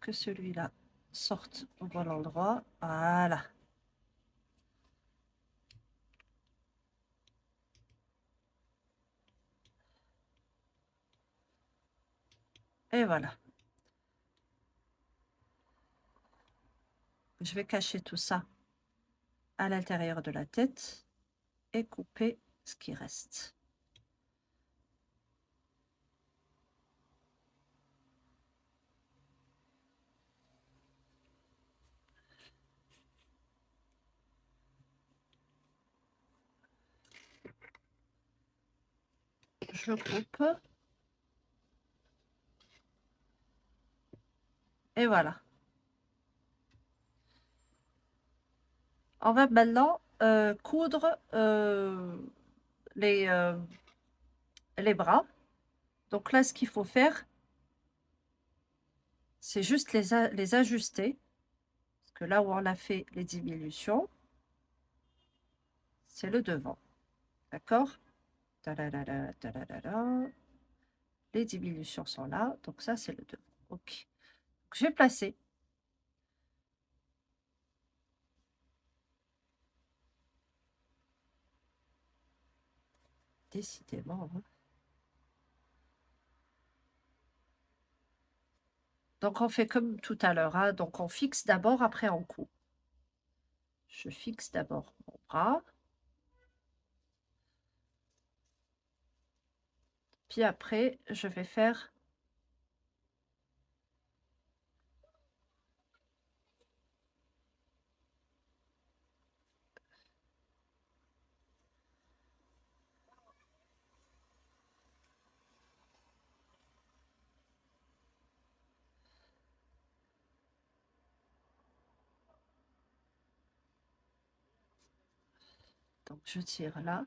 que celui-là sorte au bon endroit. Voilà. Et voilà. Je vais cacher tout ça à l'intérieur de la tête et couper ce qui reste. Je coupe. Et voilà. On va maintenant coudre les, euh, les bras. Donc là, ce qu'il faut faire, c'est juste les ajuster. Parce que là où on a fait les diminutions, c'est le devant. D'accord? Tadadada, tadadada. Les diminutions sont là. Donc ça, c'est le devant. OK. Donc, je vais placer. Décidément, hein. Donc, on fait comme tout à l'heure, hein. Donc, on fixe d'abord, après on coupe. Je fixe d'abord mon bras. Puis après, je vais faire donc je tire là,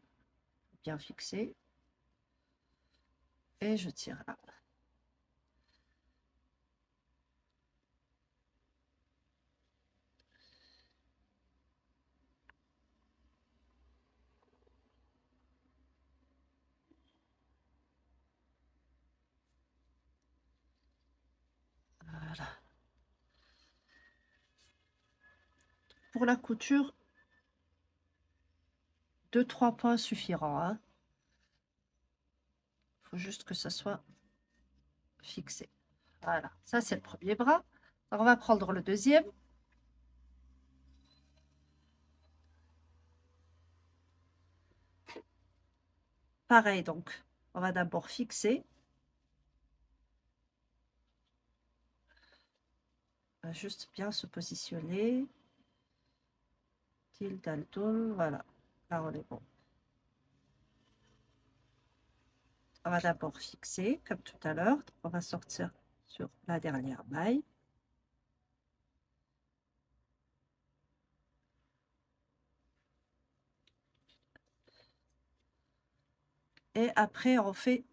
bien fixé, et je tire là. Voilà. Pour la couture, 2-3 points suffiront, hein. Il faut juste que ça soit fixé. Voilà, ça c'est le premier bras. Alors, on va prendre le deuxième. Pareil, donc, on va d'abord fixer. On va juste bien se positionner. Voilà. Là, on est bon. On va d'abord fixer, comme tout à l'heure. On va sortir sur la dernière maille. Et après, on fait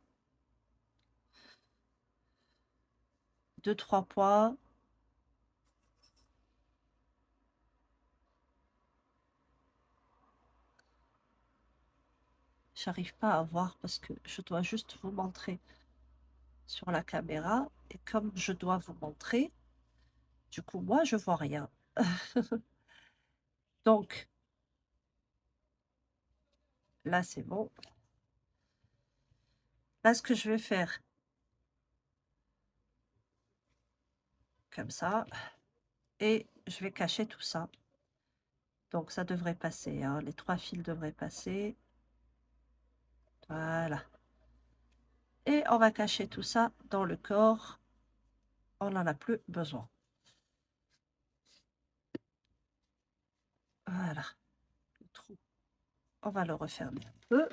2-3 points. J'arrive pas à voir parce que je dois juste vous montrer sur la caméra. Et comme je dois vous montrer, du coup, moi, je vois rien. Donc, là, c'est bon. Là, ce que je vais faire, comme ça, et je vais cacher tout ça. Donc, ça devrait passer, hein. Les 3 fils devraient passer. Voilà. Et on va cacher tout ça dans le corps. On n'en a plus besoin. Voilà. Le trou, on va le refermer un peu.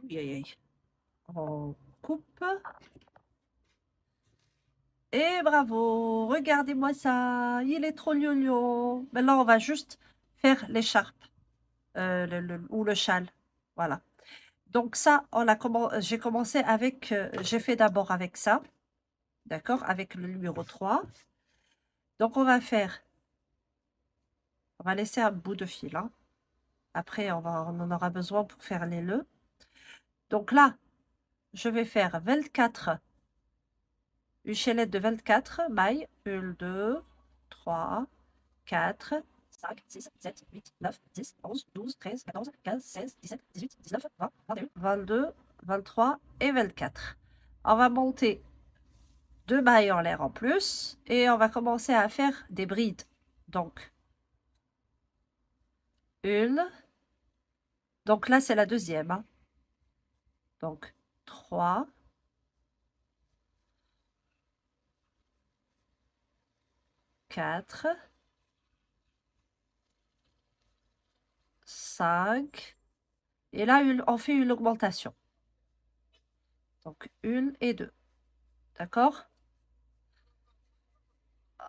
Aïe, aïe, aïe. On coupe. Et bravo, regardez-moi ça, il est trop lio. Maintenant, on va juste faire l'écharpe ou le châle. Voilà. Donc ça, j'ai commencé avec, j'ai fait d'abord avec ça, d'accord, avec le numéro 3. Donc on va laisser un bout de fil, hein. Après, on en aura besoin pour faire les nœuds. Donc là, je vais faire 24 une chaînette de 24 mailles. 1, 2, 3, 4, 5, 6, 7, 8, 9, 10, 11, 12, 13, 14, 15, 16, 17, 18, 19, 20, 21, 22, 23 et 24. On va monter 2 mailles en l'air en plus et on va commencer à faire des brides. Donc, une. Donc là, c'est la deuxième. Hein. Donc, 3, 4, 5. Et là, on fait une augmentation. Donc, 1 et 2. D'accord?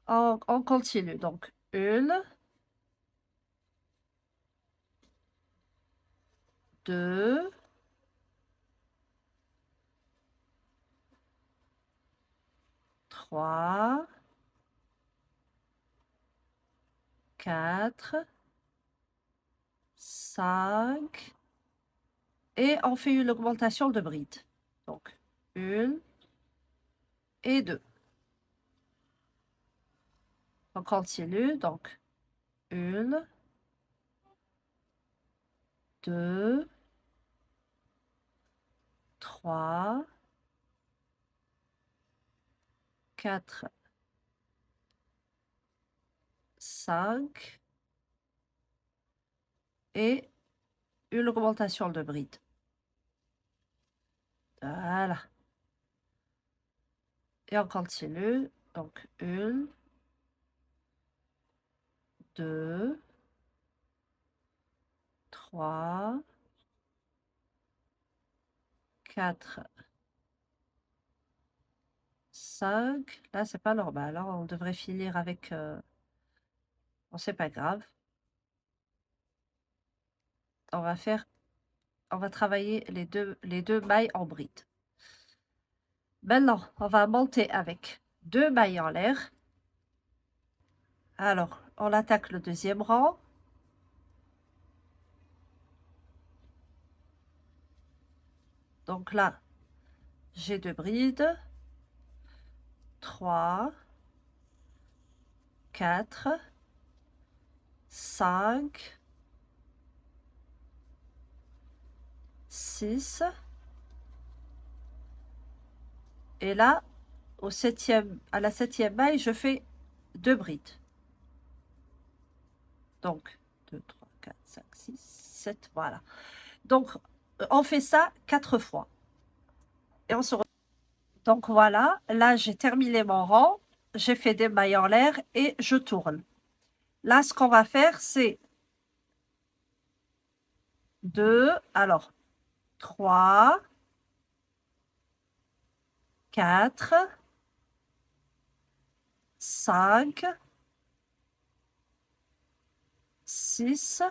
On continue. Donc, 1, 2, 3, 4, 5. Et on fait une augmentation de bride. Donc, 1 et 2. On continue. Donc, 1, 2, 3, 4, 5 et une augmentation de bride. Voilà. Et on continue. Donc, 1, 2, 3, 4, 5. Là, c'est pas normal. Hein. On devrait finir avec... Bon, c'est pas grave. On va travailler les deux mailles en bride. Maintenant, on va monter avec 2 mailles en l'air. Alors, on attaque le deuxième rang. Donc là, j'ai 2 brides. 3, 4, 5, 6. Et là, à la septième maille, je fais 2 brides. Donc, 2, 3, 4, 5, 6, 7, voilà. Donc, on fait ça 4 fois. Et on se retrouve. Donc, voilà, là, j'ai terminé mon rang. J'ai fait des mailles en l'air et je tourne. Là, ce qu'on va faire, c'est 2, alors 3, 4, 5, 6,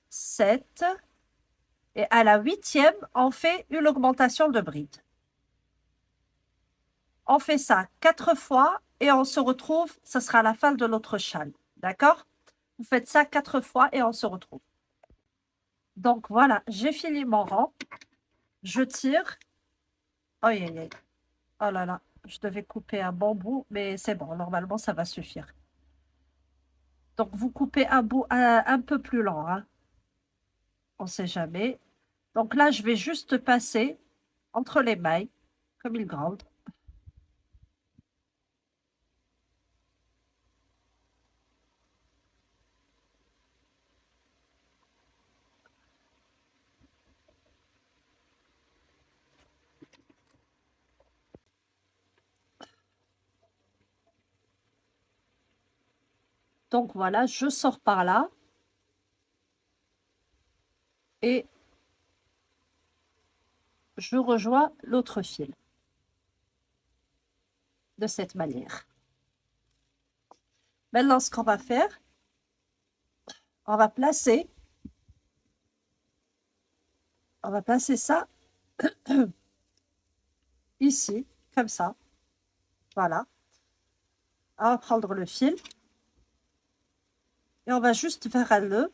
7. Et à la 8e, on fait une augmentation de bride. On fait ça 4 fois et on se retrouve, ce sera la fin de notre châle. D'accord? Vous faites ça 4 fois et on se retrouve. Donc voilà, j'ai fini mon rang. Je tire. Oh, oh là là, je devais couper un bon bout, mais c'est bon, normalement ça va suffire. Donc vous coupez un bout un peu plus lent, hein. On ne sait jamais. Donc là, je vais juste passer entre les mailles, comme une grande. Donc voilà, je sors par là et je rejoins l'autre fil de cette manière. Maintenant, ce qu'on va faire, on va placer ça ici, comme ça. Voilà. On va prendre le fil et on va juste faire un nœud.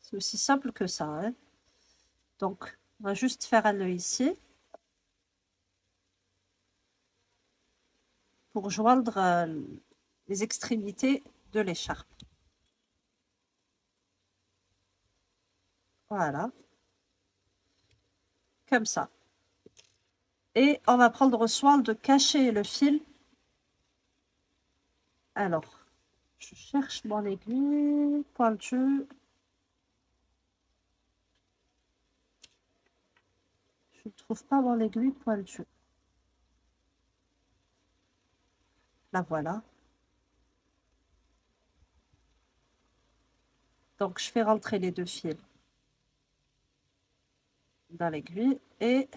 C'est aussi simple que ça. Hein. Donc, On va juste faire un nœud ici pour joindre les extrémités de l'écharpe. Voilà. Comme ça. Et on va prendre soin de cacher le fil. Alors, je cherche mon aiguille pointue. Je ne trouve pas mon aiguille pointue. La voilà. Donc, je fais rentrer les deux fils dans l'aiguille et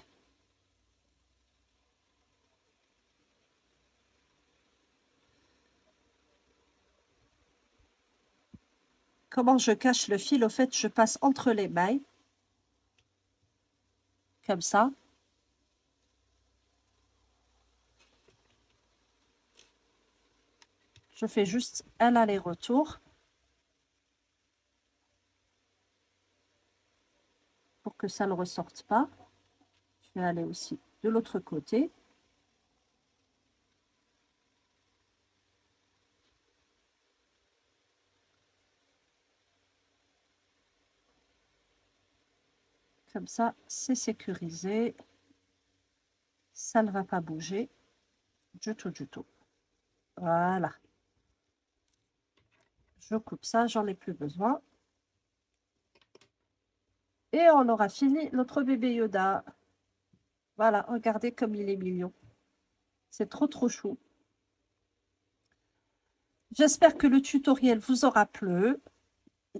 comment je cache le fil? Au fait, je passe entre les mailles, comme ça. Je fais juste un aller-retour pour que ça ne ressorte pas. Je vais aller aussi de l'autre côté. Comme ça, c'est sécurisé. Ça ne va pas bouger du tout, du tout. Voilà. Je coupe ça, j'en ai plus besoin. Et on aura fini notre bébé Yoda. Voilà, regardez comme il est mignon. C'est trop, trop chou. J'espère que le tutoriel vous aura plu.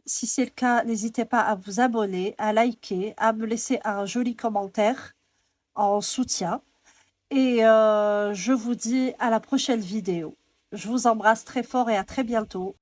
Si c'est le cas, n'hésitez pas à vous abonner, à liker, à me laisser un joli commentaire en soutien. Et je vous dis à la prochaine vidéo. Je vous embrasse très fort et à très bientôt.